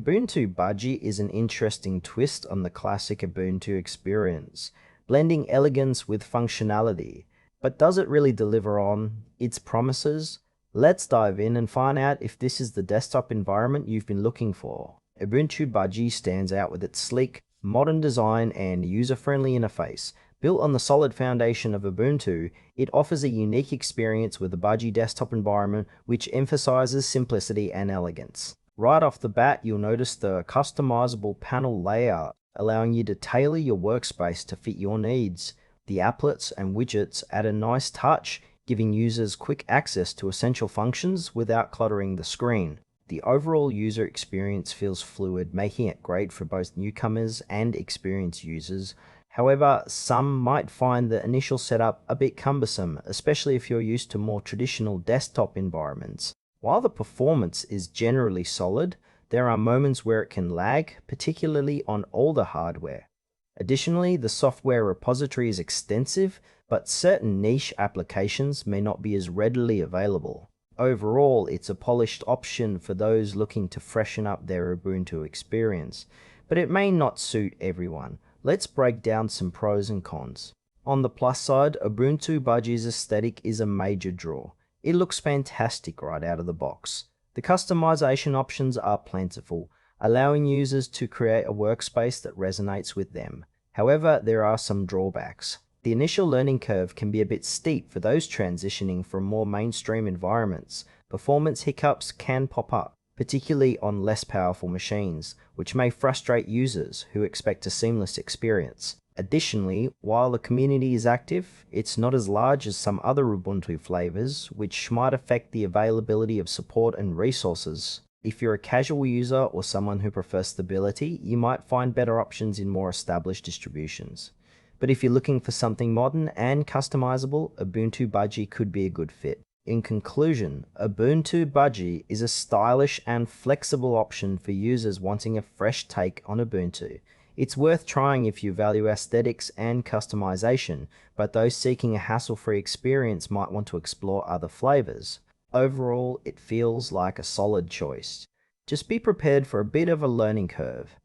Ubuntu Budgie is an interesting twist on the classic Ubuntu experience, blending elegance with functionality. But does it really deliver on its promises? Let's dive in and find out if this is the desktop environment you've been looking for. Ubuntu Budgie stands out with its sleek, modern design and user-friendly interface. Built on the solid foundation of Ubuntu, it offers a unique experience with the Budgie desktop environment which emphasizes simplicity and elegance. Right off the bat, you'll notice the customizable panel layout, allowing you to tailor your workspace to fit your needs. The applets and widgets add a nice touch, giving users quick access to essential functions without cluttering the screen. The overall user experience feels fluid, making it great for both newcomers and experienced users. However, some might find the initial setup a bit cumbersome, especially if you're used to more traditional desktop environments. While the performance is generally solid, there are moments where it can lag, particularly on older hardware. Additionally, the software repository is extensive, but certain niche applications may not be as readily available. Overall, it's a polished option for those looking to freshen up their Ubuntu experience, but it may not suit everyone. Let's break down some pros and cons. On the plus side, Ubuntu Budgie's aesthetic is a major draw. It looks fantastic right out of the box. The customization options are plentiful, allowing users to create a workspace that resonates with them. However, there are some drawbacks. The initial learning curve can be a bit steep for those transitioning from more mainstream environments. Performance hiccups can pop up, particularly on less powerful machines, which may frustrate users who expect a seamless experience. Additionally, while the community is active, it's not as large as some other Ubuntu flavors, which might affect the availability of support and resources. If you're a casual user or someone who prefers stability, you might find better options in more established distributions. But if you're looking for something modern and customizable, Ubuntu Budgie could be a good fit. In conclusion, Ubuntu Budgie is a stylish and flexible option for users wanting a fresh take on Ubuntu. It's worth trying if you value aesthetics and customization, but those seeking a hassle-free experience might want to explore other flavors. Overall, it feels like a solid choice. Just be prepared for a bit of a learning curve.